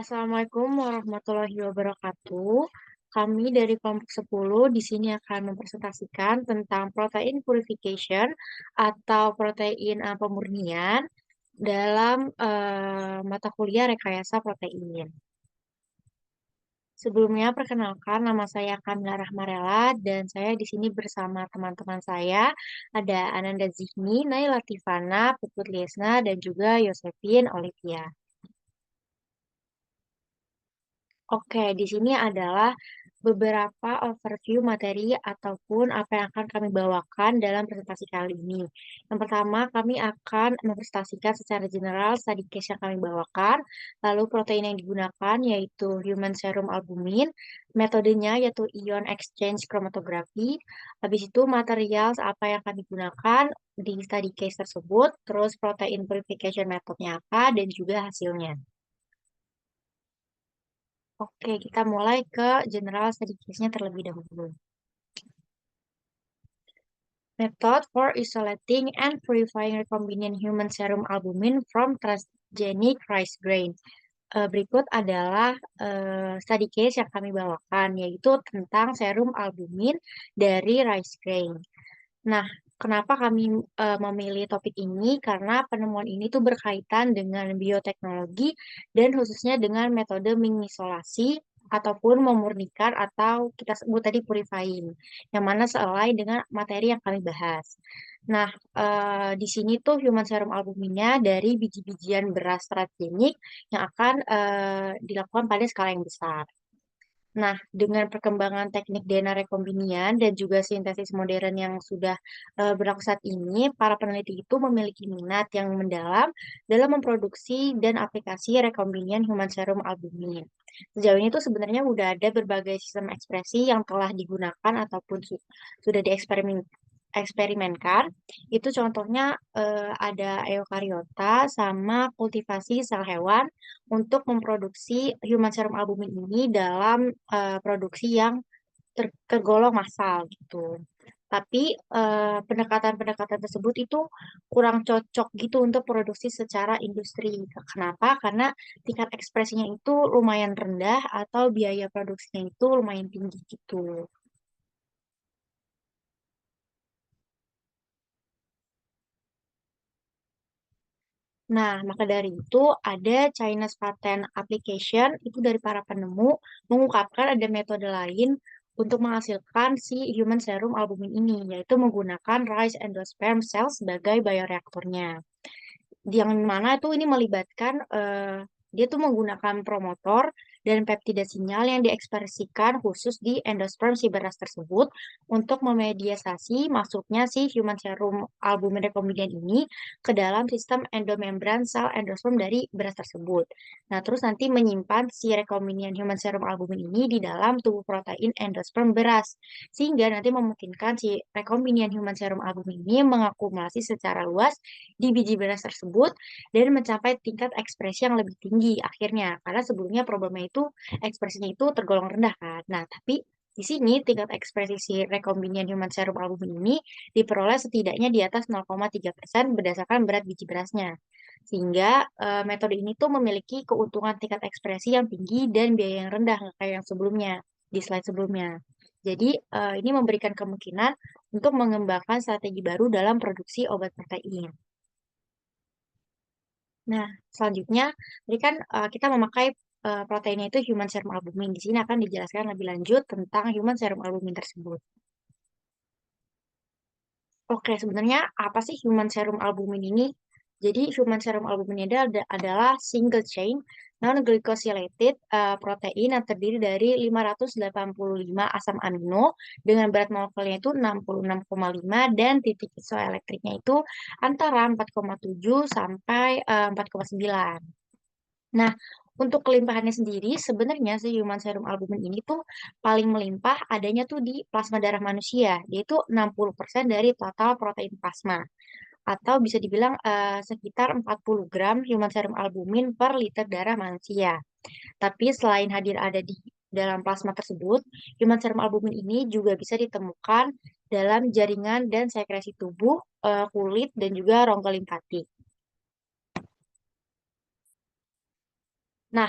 Assalamualaikum warahmatullahi wabarakatuh. Kami dari kelompok 10 di sini akan mempresentasikan tentang protein purification atau protein pemurnian dalam mata kuliah rekayasa protein. Sebelumnya, perkenalkan nama saya Kamila Rahmarela dan saya di sini bersama teman-teman saya ada Ananda Zihni, Naila Tifana, Puput Liesna, dan juga Yosefin Olivia. Oke, di sini adalah beberapa overview materi ataupun apa yang akan kami bawakan dalam presentasi kali ini. Yang pertama, kami akan mempresentasikan secara general study case yang kami bawakan, lalu protein yang digunakan yaitu human serum albumin, metodenya yaitu ion exchange chromatography, habis itu material apa yang akan digunakan di study case tersebut, terus protein purification methodnya apa, dan juga hasilnya. Oke, kita mulai ke general study case-nya terlebih dahulu. Method for isolating and purifying recombinant human serum albumin from transgenic rice grain. Berikut adalah study case yang kami bawakan, yaitu tentang serum albumin dari rice grain. Nah, kenapa kami memilih topik ini? Karena penemuan ini tuh berkaitan dengan bioteknologi dan khususnya dengan metode mengisolasi ataupun memurnikan atau kita sebut tadi purifying, yang mana sesuai dengan materi yang kami bahas. Nah, di sini tuh human serum albuminnya dari biji-bijian beras transgenik yang akan dilakukan pada skala yang besar. Nah, dengan perkembangan teknik DNA rekombinian dan juga sintesis modern yang sudah berlaku saat ini, para peneliti itu memiliki minat yang mendalam dalam memproduksi dan aplikasi rekombinian human serum albumin. Sejauh ini tuh sebenarnya udah ada berbagai sistem ekspresi yang telah digunakan ataupun sudah dieksperimenkan. Itu contohnya ada eukariota sama kultivasi sel hewan untuk memproduksi human serum albumin ini dalam produksi yang tergolong massal gitu. Tapi pendekatan-pendekatan tersebut itu kurang cocok gitu untuk produksi secara industri. Kenapa? Karena tingkat ekspresinya itu lumayan rendah atau biaya produksinya itu lumayan tinggi gitu. Nah, maka dari itu ada Chinese Patent Application itu dari para penemu mengungkapkan ada metode lain untuk menghasilkan si human serum albumin ini, yaitu menggunakan rice endosperm cell sebagai bioreaktornya yang mana itu ini melibatkan dia tuh menggunakan promotor dan peptida sinyal yang diekspresikan khusus di endosperm si beras tersebut untuk memediasi masuknya si human serum albumin rekombinan ini ke dalam sistem endomembran sel endosperm dari beras tersebut. Nah, terus nanti menyimpan si rekombinan human serum albumin ini di dalam tubuh protein endosperm beras sehingga nanti memungkinkan si rekombinan human serum albumin ini mengakumulasi secara luas di biji beras tersebut dan mencapai tingkat ekspresi yang lebih tinggi akhirnya. Karena sebelumnya problemnya itu ekspresinya itu tergolong rendah kan. Nah, tapi di sini tingkat ekspresi si rekombinant human serum albumin ini diperoleh setidaknya di atas 0,3% berdasarkan berat biji berasnya. Sehingga metode ini tuh memiliki keuntungan tingkat ekspresi yang tinggi dan biaya yang rendah nggak kayak yang sebelumnya di slide sebelumnya. Jadi ini memberikan kemungkinan untuk mengembangkan strategi baru dalam produksi obat protein. Nah, selanjutnya, tadi kan kita memakai proteinnya itu human serum albumin. Di sini akan dijelaskan lebih lanjut tentang human serum albumin tersebut. Oke, sebenarnya apa sih human serum albumin ini? Jadi, human serum albumin ini adalah single chain non-glycosylated protein yang terdiri dari 585 asam amino dengan berat molekulnya itu 66,5 dan titik isoelektriknya itu antara 4,7 sampai 4,9. Nah, untuk kelimpahannya sendiri, sebenarnya si human serum albumin ini tuh paling melimpah adanya tuh di plasma darah manusia, yaitu 60% dari total protein plasma. Atau bisa dibilang sekitar 40 gram human serum albumin per liter darah manusia. Tapi selain hadir ada di dalam plasma tersebut, human serum albumin ini juga bisa ditemukan dalam jaringan dan sekresi tubuh, kulit, dan juga rongga limpatik. Nah,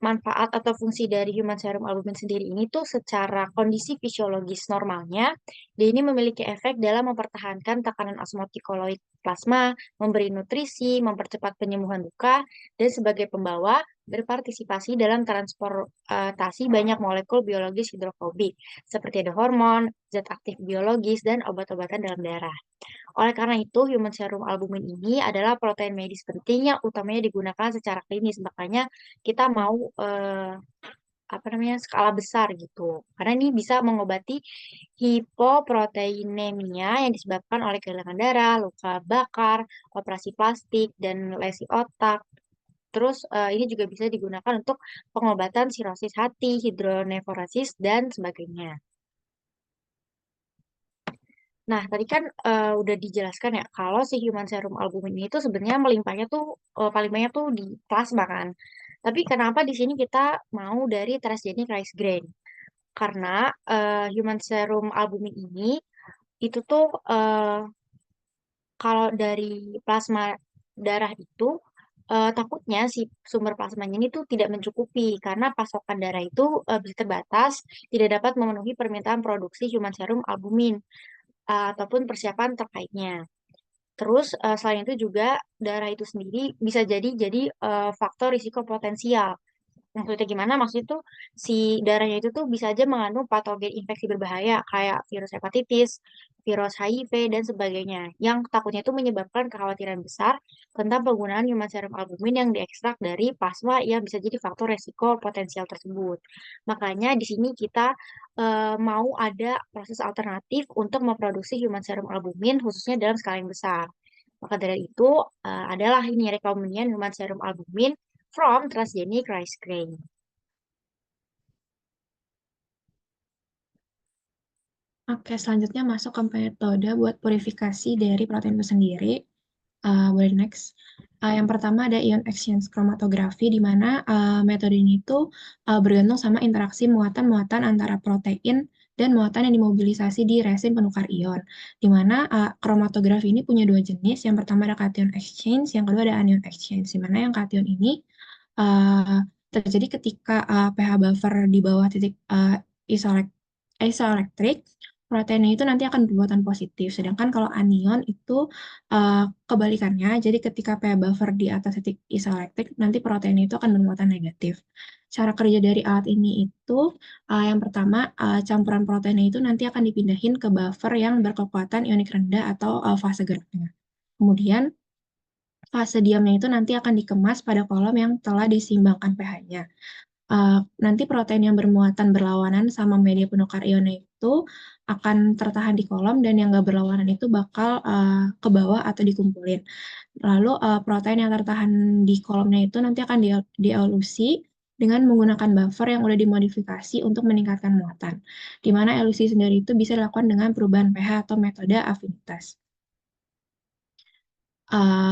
manfaat atau fungsi dari human serum albumin sendiri ini tuh secara kondisi fisiologis normalnya, dia ini memiliki efek dalam mempertahankan tekanan osmotik koloid plasma, memberi nutrisi, mempercepat penyembuhan luka, dan sebagai pembawa berpartisipasi dalam transportasi banyak molekul biologis hidrofobik, seperti ada hormon, zat aktif biologis, dan obat-obatan dalam darah. Oleh karena itu, human serum albumin ini adalah protein medis penting yang utamanya digunakan secara klinis. Makanya kita mau apa namanya skala besar gitu. Karena ini bisa mengobati hipoproteinemia yang disebabkan oleh kehilangan darah, luka bakar, operasi plastik, dan lesi otak. Terus ini juga bisa digunakan untuk pengobatan sirosis hati, hidronefrosis, dan sebagainya. Nah, tadi kan udah dijelaskan ya kalau si human serum albumin ini tuh sebenarnya melimpahnya tuh paling banyak tuh di plasma kan. Tapi kenapa di sini kita mau dari transgenic rice grain? Karena human serum albumin ini itu tuh kalau dari plasma darah itu takutnya si sumber plasmanya ini tuh tidak mencukupi karena pasokan darah itu bisa terbatas, tidak dapat memenuhi permintaan produksi human serum albumin ataupun persiapan terkaitnya. Terus selain itu juga darah itu sendiri bisa jadi faktor risiko potensial. Maksudnya gimana? Maksudnya tuh si darahnya itu tuh bisa aja mengandung patogen infeksi berbahaya kayak virus hepatitis, virus HIV dan sebagainya yang takutnya itu menyebabkan kekhawatiran besar tentang penggunaan human serum albumin yang diekstrak dari plasma yang bisa jadi faktor resiko potensial tersebut. Makanya di sini kita mau ada proses alternatif untuk memproduksi human serum albumin khususnya dalam skala yang besar. Maka dari itu adalah ini rekomendasian human serum albumin from transgenic rice grain. Oke, selanjutnya masuk ke metode buat purifikasi dari protein itu sendiri. Boleh next. Yang pertama ada ion exchange chromatography, di mana metode ini tuh bergantung sama interaksi muatan-muatan antara protein dan muatan yang dimobilisasi di resin penukar ion. Di mana kromatografi ini punya dua jenis. Yang pertama ada cation exchange, yang kedua ada anion exchange. Di mana yang cation ini uh, terjadi ketika pH buffer di bawah titik isoelektrik, proteinnya itu nanti akan bermuatan positif. Sedangkan kalau anion itu uh, kebalikannya, jadi ketika pH buffer di atas titik isoelektrik, nanti proteinnya itu akan bermuatan negatif. Cara kerja dari alat ini itu, yang pertama, campuran proteinnya itu nanti akan dipindahin ke buffer yang berkekuatan ionik rendah atau fase geraknya. Kemudian, fase diamnya itu nanti akan dikemas pada kolom yang telah diseimbangkan pH-nya. Nanti protein yang bermuatan berlawanan sama media penukar ionnya itu akan tertahan di kolom dan yang nggak berlawanan itu bakal ke bawah atau dikumpulin. Lalu protein yang tertahan di kolomnya itu nanti akan dielusi dengan menggunakan buffer yang udah dimodifikasi untuk meningkatkan muatan. Di mana elusi sendiri itu bisa dilakukan dengan perubahan pH atau metode afinitas.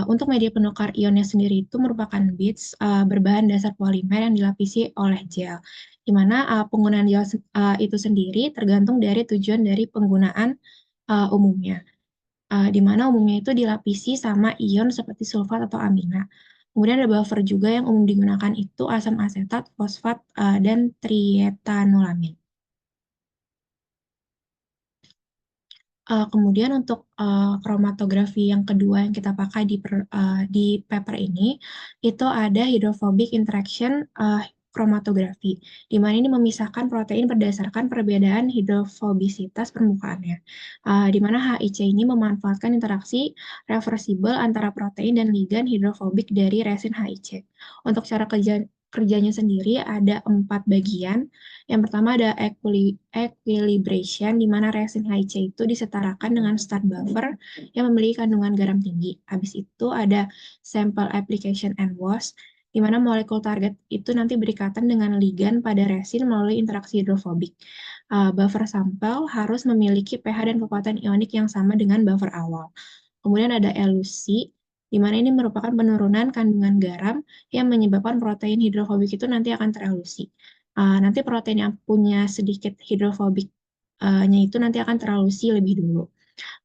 Untuk media penukar ionnya sendiri itu merupakan beads berbahan dasar polimer yang dilapisi oleh gel, di mana penggunaan gel itu sendiri tergantung dari tujuan dari penggunaan umumnya, di mana umumnya itu dilapisi sama ion seperti sulfat atau amina. Kemudian ada buffer juga yang umum digunakan itu asam asetat, fosfat, dan trietanolamid. Kemudian untuk kromatografi yang kedua yang kita pakai di paper ini, itu ada hydrophobic interaction kromatografi, di mana ini memisahkan protein berdasarkan perbedaan hidrofobisitas permukaannya. Di mana HIC ini memanfaatkan interaksi reversibel antara protein dan ligan hidrofobik dari resin HIC. Untuk cara kerjanya sendiri ada 4 bagian. Yang pertama ada equilibration, di mana resin HIC itu disetarakan dengan start buffer yang memiliki kandungan garam tinggi. Habis itu ada sample application and wash, di mana molekul target itu nanti berikatan dengan ligan pada resin melalui interaksi hidrofobik. Buffer sampel harus memiliki pH dan kekuatan ionik yang sama dengan buffer awal. Kemudian ada elusi, di mana ini merupakan penurunan kandungan garam yang menyebabkan protein hidrofobik itu nanti akan terelusi. Nanti protein yang punya sedikit hidrofobiknya itu nanti akan terelusi lebih dulu.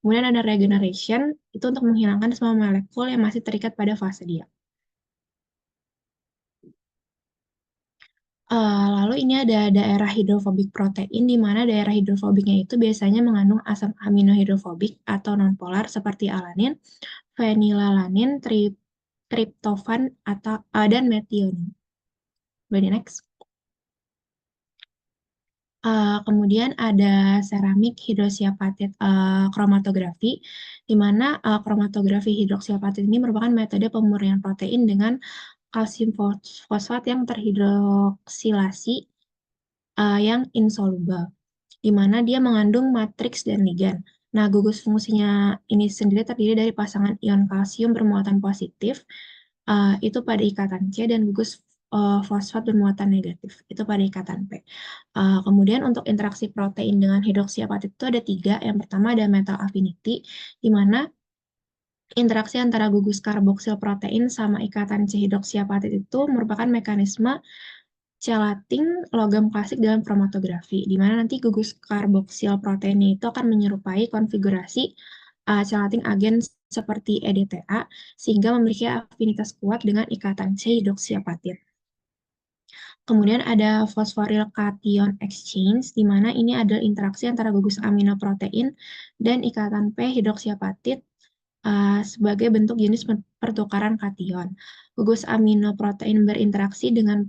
Kemudian ada regeneration, itu untuk menghilangkan semua molekul yang masih terikat pada fase dia. Lalu ini ada daerah hidrofobik protein, di mana daerah hidrofobiknya itu biasanya mengandung asam amino hidrofobik atau nonpolar seperti alanin, fenilalanin, triptofan, atau dan metionin. Body next. Kemudian ada ceramik hidroksiapatit kromatografi, di mana kromatografi hidroksiapatit ini merupakan metode pemurnian protein dengan kalsium fosfat yang terhidroksilasi yang insoluble, di mana dia mengandung matriks dan ligan. Nah, gugus fungsinya ini sendiri terdiri dari pasangan ion kalsium bermuatan positif, itu pada ikatan C, dan gugus fosfat bermuatan negatif, itu pada ikatan P. Kemudian untuk interaksi protein dengan hidroksiapatit itu ada tiga. Yang pertama ada metal affinity, di mana interaksi antara gugus karboksil protein sama ikatan C hidroksiapatit itu merupakan mekanisme chelating logam klasik dalam kromatografi, di mana nanti gugus karboksil proteinnya itu akan menyerupai konfigurasi chelating agen seperti EDTA, sehingga memiliki afinitas kuat dengan ikatan C hidroksiapatit. Kemudian ada fosforil cation exchange, di mana ini adalah interaksi antara gugus aminoprotein dan ikatan P hidroksiapatit sebagai bentuk jenis pertukaran kation. Gugus aminoprotein berinteraksi dengan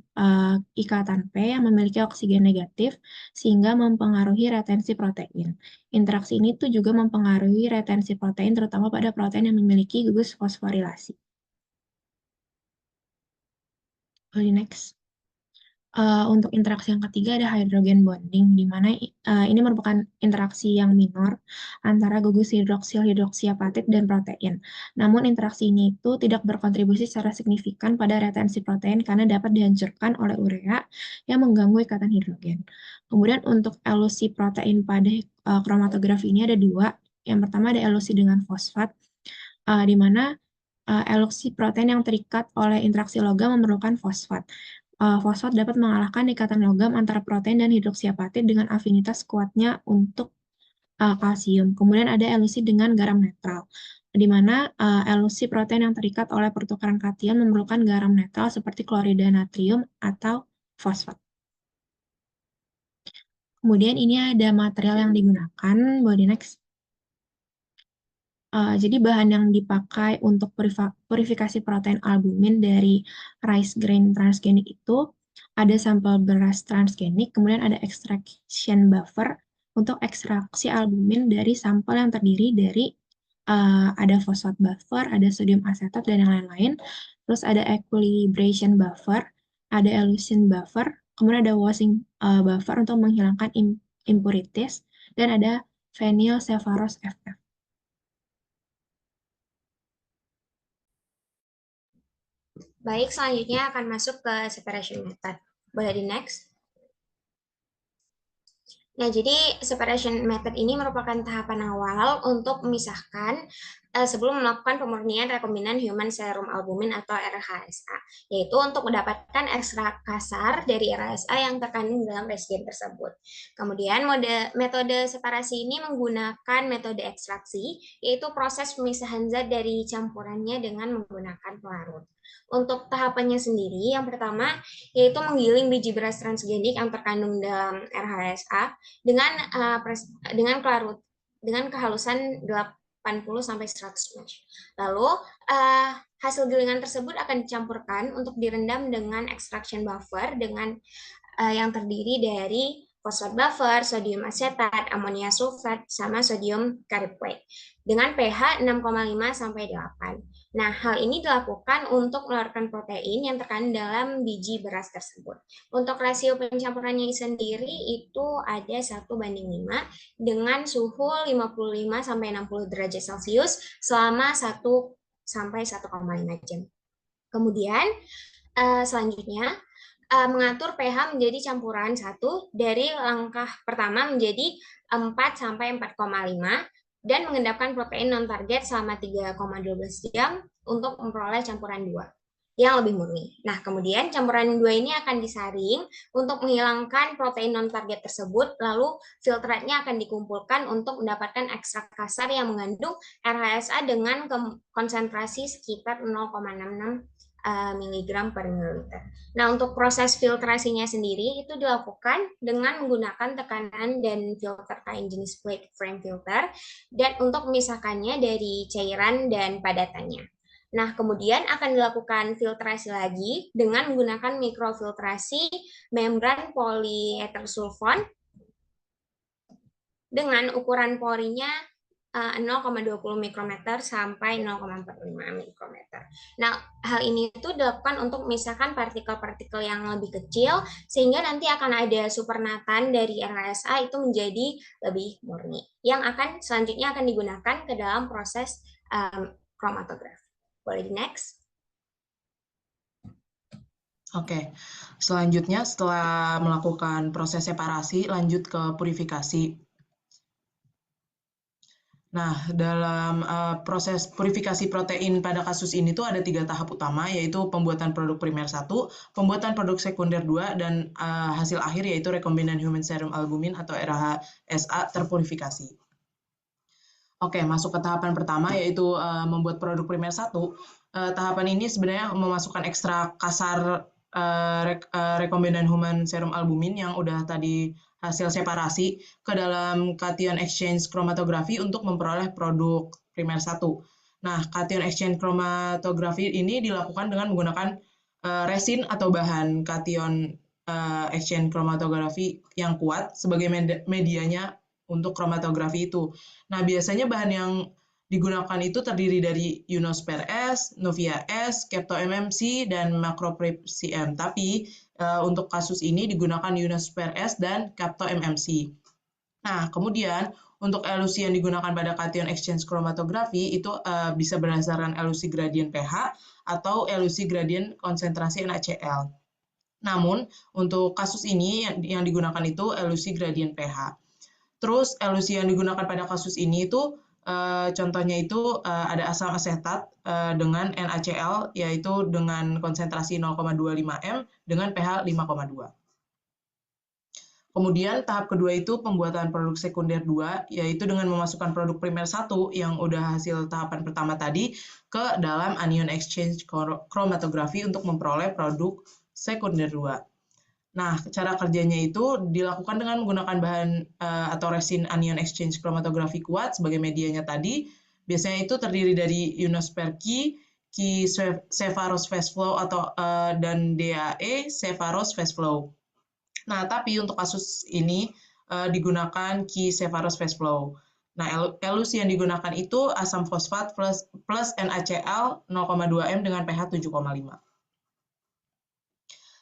ikatan P yang memiliki oksigen negatif sehingga mempengaruhi retensi protein. Interaksi ini tuh juga mempengaruhi retensi protein terutama pada protein yang memiliki gugus fosforilasi. Next. Untuk interaksi yang ketiga ada hydrogen bonding, di mana ini merupakan interaksi yang minor antara gugus hidroksil hidroksiapatit dan protein. Namun interaksi ini itu tidak berkontribusi secara signifikan pada retensi protein karena dapat dihancurkan oleh urea yang mengganggu ikatan hidrogen. Kemudian untuk elusi protein pada kromatografi ini ada dua. Yang pertama ada elusi dengan fosfat, di mana elusi protein yang terikat oleh interaksi logam memerlukan fosfat. Fosfat dapat mengalahkan ikatan logam antara protein dan hidroksiapatit dengan afinitas kuatnya untuk kalsium. Kemudian ada elusi dengan garam netral, di mana elusi protein yang terikat oleh pertukaran kation memerlukan garam netral seperti klorida natrium atau fosfat. Kemudian ini ada material yang digunakan, body next. Jadi bahan yang dipakai untuk purifikasi protein albumin dari rice grain transgenik itu ada sampel beras transgenik, kemudian ada extraction buffer untuk ekstraksi albumin dari sampel yang terdiri dari ada fosfat buffer, ada sodium asetat, dan yang lain-lain. Terus ada equilibration buffer, ada elution buffer, kemudian ada washing buffer untuk menghilangkan impurities, dan ada phenylcephalose FF. Baik, selanjutnya akan masuk ke separation method. Boleh di next? Nah, jadi separation method ini merupakan tahapan awal untuk memisahkan sebelum melakukan pemurnian rekombinan human serum albumin atau RHSA, yaitu untuk mendapatkan ekstrak kasar dari RHSA yang terkandung dalam resgen tersebut. Kemudian metode separasi ini menggunakan metode ekstraksi, yaitu proses pemisahan zat dari campurannya dengan menggunakan pelarut. Untuk tahapannya sendiri, yang pertama yaitu menggiling biji beras transgenik yang terkandung dalam RHSA dengan kehalusan 80 sampai 100 mesh. Lalu hasil gilingan tersebut akan dicampurkan untuk direndam dengan extraction buffer dengan yang terdiri dari fosfat buffer, sodium asetat, amonia sulfat, sama sodium cariprate dengan pH 6,5 sampai 8. Nah, hal ini dilakukan untuk melarutkan protein yang terkandung dalam biji beras tersebut. Untuk rasio pencampurannya sendiri itu ada 1:5 dengan suhu 55 sampai 60 derajat Celcius selama 1 sampai 1,5 jam. Kemudian selanjutnya mengatur pH menjadi campuran 1 dari langkah pertama menjadi 4 sampai 4,5 dan mengendapkan protein non-target selama 3,12 jam untuk memperoleh campuran 2 yang lebih murni. Nah, kemudian campuran 2 ini akan disaring untuk menghilangkan protein non-target tersebut, lalu filtratnya akan dikumpulkan untuk mendapatkan ekstrak kasar yang mengandung RHSA dengan konsentrasi sekitar 0,66 miligram per mililiter. Nah, untuk proses filtrasinya sendiri itu dilakukan dengan menggunakan tekanan dan filter kain jenis plate frame filter dan untuk memisahkannya dari cairan dan padatannya. Nah, kemudian akan dilakukan filtrasi lagi dengan menggunakan mikrofiltrasi membran poliether sulfon dengan ukuran porinya 0,20 mikrometer sampai 0,45 mikrometer. Nah, hal ini itu dilakukan untuk memisahkan partikel-partikel yang lebih kecil, sehingga nanti akan ada supernatan dari RHSA itu menjadi lebih murni, yang akan selanjutnya akan digunakan ke dalam proses kromatografi. Boleh di next? Oke, selanjutnya setelah melakukan proses separasi, lanjut ke purifikasi. Nah, dalam proses purifikasi protein pada kasus ini tuh ada 3 tahap utama, yaitu pembuatan produk primer 1, pembuatan produk sekunder 2, dan hasil akhir yaitu rekombinan human serum albumin atau RHSA terpurifikasi. Oke, masuk ke tahapan pertama yaitu membuat produk primer 1. Tahapan ini sebenarnya memasukkan ekstrak kasar rekombinan human serum albumin yang udah tadi hasil separasi ke dalam cation exchange kromatografi untuk memperoleh produk primer 1. Nah, cation exchange kromatografi ini dilakukan dengan menggunakan resin atau bahan cation exchange kromatografi yang kuat sebagai medianya untuk kromatografi itu. Nah, biasanya bahan yang digunakan itu terdiri dari Ionosphere S, Novia S, Kepto MMC, dan Macroprep CM. Tapi untuk kasus ini digunakan Ionosphere S dan Kepto MMC. Nah, kemudian untuk elusi yang digunakan pada cation exchange kromatografi itu bisa berdasarkan elusi gradien pH atau elusi gradien konsentrasi NaCl. Namun, untuk kasus ini yang digunakan itu elusi gradien pH. Terus elusi yang digunakan pada kasus ini itu contohnya itu ada asam asetat dengan NaCl yaitu dengan konsentrasi 0,25 m dengan pH 5,2. Kemudian tahap kedua itu pembuatan produk sekunder 2 yaitu dengan memasukkan produk primer 1 yang udah hasil tahapan pertama tadi ke dalam anion exchange kromatografi untuk memperoleh produk sekunder 2. Nah, cara kerjanya itu dilakukan dengan menggunakan bahan atau resin anion exchange kromatografi kuat sebagai medianya tadi. Biasanya itu terdiri dari Ionosphere Ki Sepharo's Fast Flow atau dan DAE Sepharo's Fast Flow. Nah, tapi untuk kasus ini digunakan Ki Sepharo's Fast Flow. Nah, elusi yang digunakan itu asam fosfat plus NaCl 0,2 m dengan pH 7,5.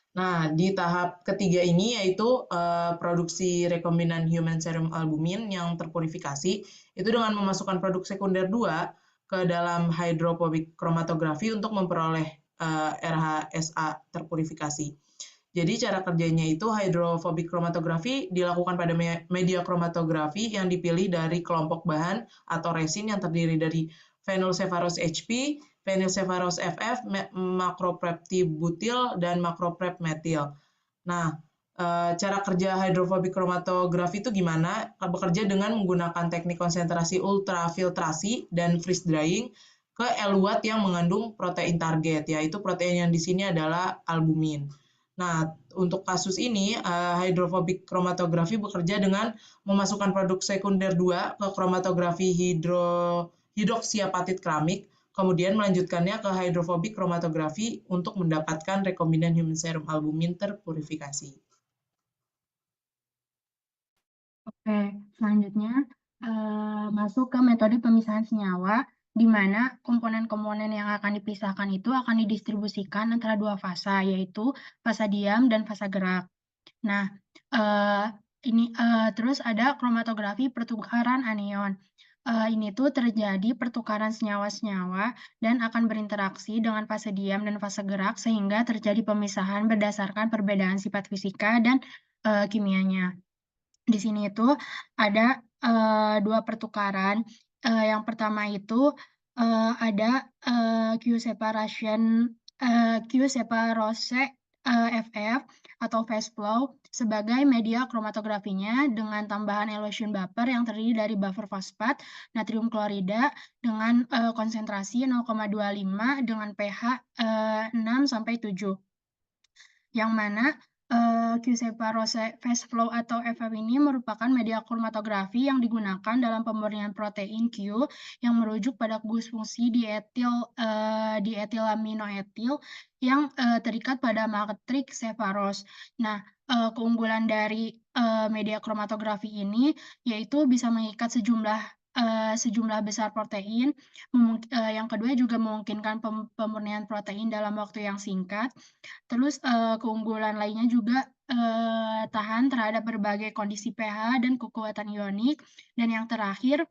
Nah, di tahap ketiga ini yaitu produksi rekombinan human serum albumin yang terpurifikasi, itu dengan memasukkan produk sekunder 2 ke dalam hydrophobic kromatografi untuk memperoleh RHSA terpurifikasi. Jadi cara kerjanya itu hydrophobic kromatografi dilakukan pada media kromatografi yang dipilih dari kelompok bahan atau resin yang terdiri dari phenylcepharos HP, phenylcepharos FF, macroprep-butyl, dan macroprep-metil. Nah, cara kerja hydrophobic kromatografi itu gimana? Bekerja dengan menggunakan teknik konsentrasi ultrafiltrasi dan freeze drying ke eluat yang mengandung protein target, yaitu protein yang di sini adalah albumin. Nah, untuk kasus ini, hydrophobic kromatografi bekerja dengan memasukkan produk sekunder 2 ke kromatografi hidroksiapatit keramik, kemudian melanjutkannya ke hydrophobic kromatografi untuk mendapatkan rekombinan human serum albumin terpurifikasi. Oke, selanjutnya masuk ke metode pemisahan senyawa, di mana komponen-komponen yang akan dipisahkan itu akan didistribusikan antara dua fasa, yaitu fasa diam dan fasa gerak. Nah, terus ada kromatografi pertukaran anion. Ini tuh terjadi pertukaran senyawa-senyawa dan akan berinteraksi dengan fase diam dan fase gerak sehingga terjadi pemisahan berdasarkan perbedaan sifat fisika dan kimianya. Di sini itu ada dua pertukaran. Yang pertama itu ada Q-separose FF atau fast flow sebagai media kromatografinya dengan tambahan elution buffer yang terdiri dari buffer fosfat, natrium klorida dengan konsentrasi 0,25 dengan pH 6 6-7. Yang mana Q-separose fast flow atau FF ini merupakan media kromatografi yang digunakan dalam pemurnian protein Q yang merujuk pada gus fungsi dietilaminoetil yang terikat pada matriks separose. Nah, keunggulan dari media kromatografi ini yaitu bisa mengikat sejumlah besar protein. Yang kedua juga memungkinkan pemurnian protein dalam waktu yang singkat. Terus keunggulan lainnya juga tahan terhadap berbagai kondisi pH dan kekuatan ionik. Dan yang terakhir,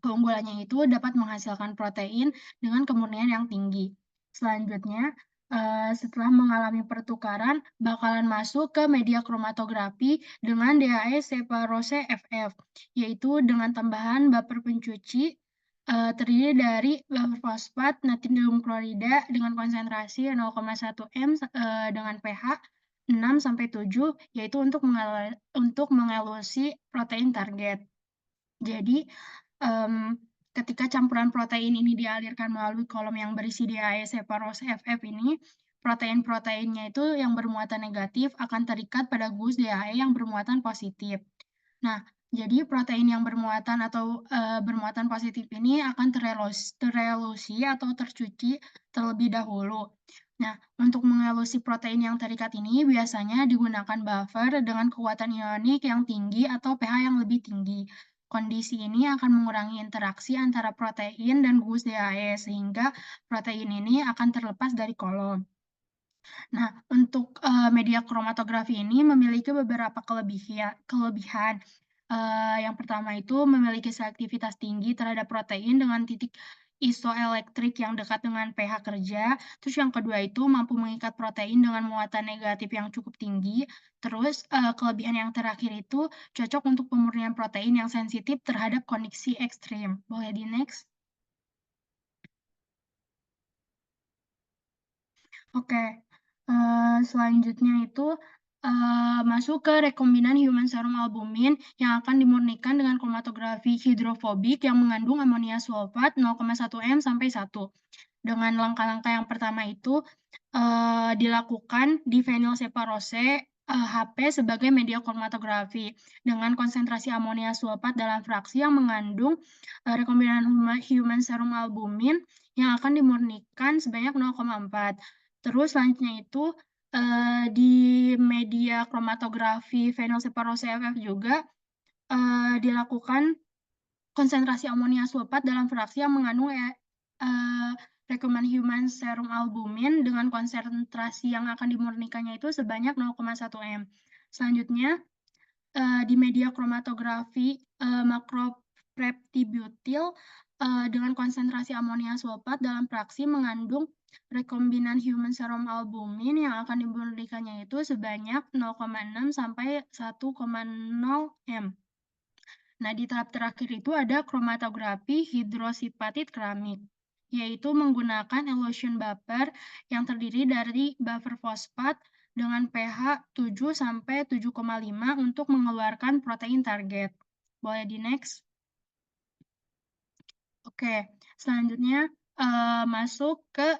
keunggulannya itu dapat menghasilkan protein dengan kemurnian yang tinggi. Selanjutnya, setelah mengalami pertukaran, bakalan masuk ke media kromatografi dengan DHE separose FF, yaitu dengan tambahan baper pencuci terdiri dari buffer fosfat natrium klorida dengan konsentrasi 0,1 m dengan pH 6-7, yaitu untuk mengelusi protein target. Jadi, ketika campuran protein ini dialirkan melalui kolom yang berisi DHE separose FF ini, protein-proteinnya itu yang bermuatan negatif akan terikat pada gus DHE yang bermuatan positif. Nah, jadi protein yang bermuatan atau bermuatan positif ini akan terelusi atau tercuci terlebih dahulu. Nah, untuk mengelusi protein yang terikat ini biasanya digunakan buffer dengan kekuatan ionik yang tinggi atau pH yang lebih tinggi. Kondisi ini akan mengurangi interaksi antara protein dan gus DHE sehingga protein ini akan terlepas dari kolom. Nah, untuk media kromatografi ini memiliki beberapa kelebihan. Yang pertama itu memiliki selektivitas tinggi terhadap protein dengan titik isoelektrik yang dekat dengan pH kerja. Terus yang kedua itu mampu mengikat protein dengan muatan negatif yang cukup tinggi. Terus kelebihan yang terakhir itu cocok untuk pemurnian protein yang sensitif terhadap kondisi ekstrim. Boleh di next? Oke. Selanjutnya itu masuk ke rekombinan human serum albumin yang akan dimurnikan dengan kromatografi hidrofobik yang mengandung amonia sulfat 0,1 m sampai 1. Dengan langkah-langkah yang pertama itu dilakukan di phenylseparose HP sebagai media kromatografi dengan konsentrasi amonia sulfat dalam fraksi yang mengandung rekombinan human serum albumin yang akan dimurnikan sebanyak 0,4. Terus selanjutnya itu di media kromatografi phenylseparose FF juga dilakukan konsentrasi amonia sulfat dalam fraksi yang mengandung rekombinan human serum albumin dengan konsentrasi yang akan dimurnikannya itu sebanyak 0,1 m. Selanjutnya di media kromatografi makropreptibutil dengan konsentrasi amonia sulfat dalam fraksi mengandung rekombinan human serum albumin yang akan dimurnikannya itu sebanyak 0,6 sampai 1,0 m. Nah, di tahap terakhir itu ada kromatografi hidrosipatit keramik, yaitu menggunakan elution buffer yang terdiri dari buffer fosfat dengan pH 7 sampai 7,5 untuk mengeluarkan protein target. Boleh di next? Oke, selanjutnya masuk ke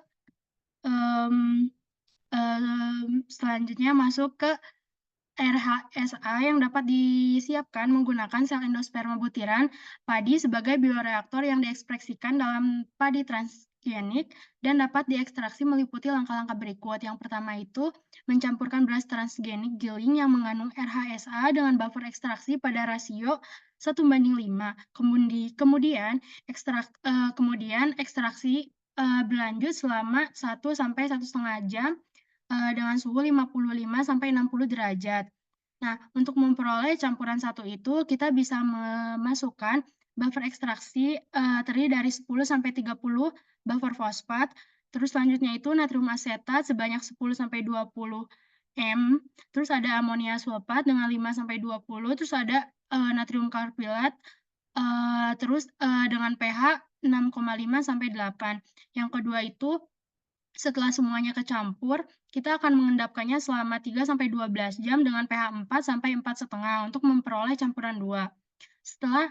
RHSA yang dapat disiapkan menggunakan sel endosperma butiran padi sebagai bioreaktor yang diekspresikan dalam padi transgenik dan dapat diekstraksi meliputi langkah-langkah berikut. Yang pertama itu mencampurkan beras transgenik giling yang mengandung RHSA dengan buffer ekstraksi pada rasio 1:5. Kemudian ekstraksi berlanjut selama 1-1,5 jam dengan suhu 55 sampai 60 derajat. Nah, untuk memperoleh campuran satu itu, kita bisa memasukkan buffer ekstraksi terdiri dari 10 sampai 30 buffer fosfat. Terus selanjutnya itu natrium asetat sebanyak 10 sampai 20 m. Terus ada amonia sulfat dengan 5 sampai 20. Terus ada natrium karpilat terus dengan pH 6,5 sampai 8. Yang kedua itu setelah semuanya kecampur, kita akan mengendapkannya selama 3-12 jam dengan pH 4-4,5 untuk memperoleh campuran 2. Setelah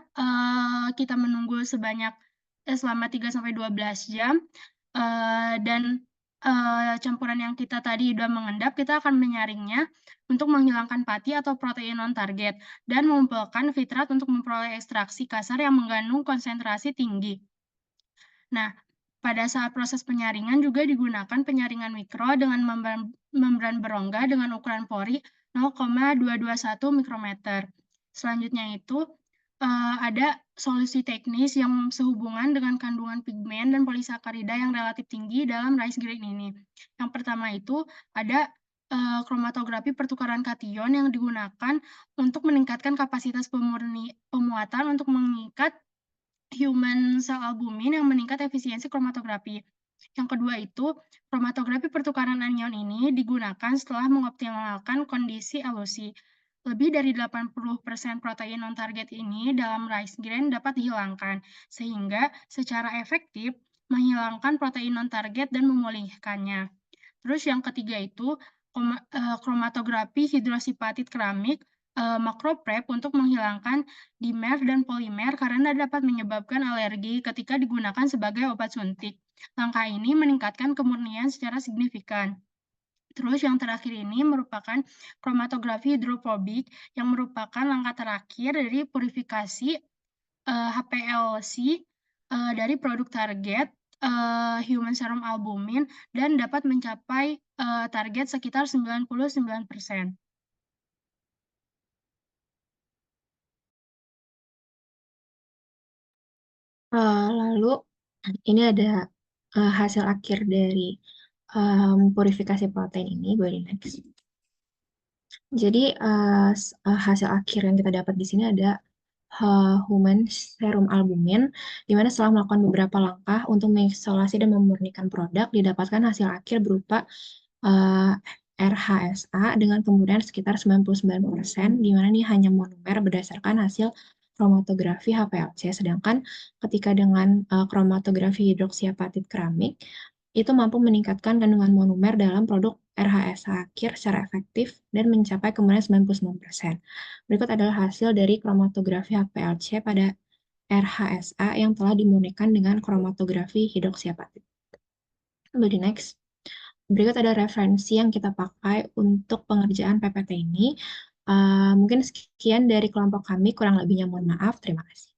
kita menunggu selama 3-12 jam dan campuran yang kita tadi udah mengendap, kita akan menyaringnya untuk menghilangkan pati atau protein non-target dan mengumpulkan fitrat untuk memperoleh ekstraksi kasar yang mengandung konsentrasi tinggi. Nah, pada saat proses penyaringan juga digunakan penyaringan mikro dengan membran berongga dengan ukuran pori 0,221 mikrometer. Selanjutnya itu ada solusi teknis yang sehubungan dengan kandungan pigmen dan polisakarida yang relatif tinggi dalam rice grain ini. Yang pertama itu ada kromatografi pertukaran kation yang digunakan untuk meningkatkan kapasitas pemuatan untuk mengikat human cell albumin yang meningkat efisiensi kromatografi. Yang kedua itu, kromatografi pertukaran anion ini digunakan setelah mengoptimalkan kondisi elusi. Lebih dari 80% protein non-target ini dalam rice grain dapat dihilangkan, sehingga secara efektif menghilangkan protein non-target dan memulihkannya. Terus yang ketiga itu, kromatografi hidrosipatit keramik makroprep untuk menghilangkan dimer dan polimer karena dapat menyebabkan alergi ketika digunakan sebagai obat suntik. Langkah ini meningkatkan kemurnian secara signifikan. Terus yang terakhir ini merupakan kromatografi hidrofobik yang merupakan langkah terakhir dari purifikasi HPLC dari produk target human serum albumin dan dapat mencapai target sekitar 99%. Lalu ini ada hasil akhir dari purifikasi protein ini, boleh next. Jadi hasil akhir yang kita dapat di sini ada human serum albumin, di mana setelah melakukan beberapa langkah untuk mengisolasi dan memurnikan produk, didapatkan hasil akhir berupa RHSA dengan kemurnian sekitar 99%, di mana ini hanya monomer berdasarkan hasil kromatografi HPLC, sedangkan ketika dengan kromatografi hidroksiapatit keramik, itu mampu meningkatkan kandungan monomer dalam produk RHSA akhir secara efektif dan mencapai kemurnian 99%. Berikut adalah hasil dari kromatografi HPLC pada RHSA yang telah dimurnikan dengan kromatografi hidroksiapatit. Jadi next. Berikut ada referensi yang kita pakai untuk pengerjaan PPT ini. Mungkin sekian dari kelompok kami, kurang lebihnya mohon maaf. Terima kasih.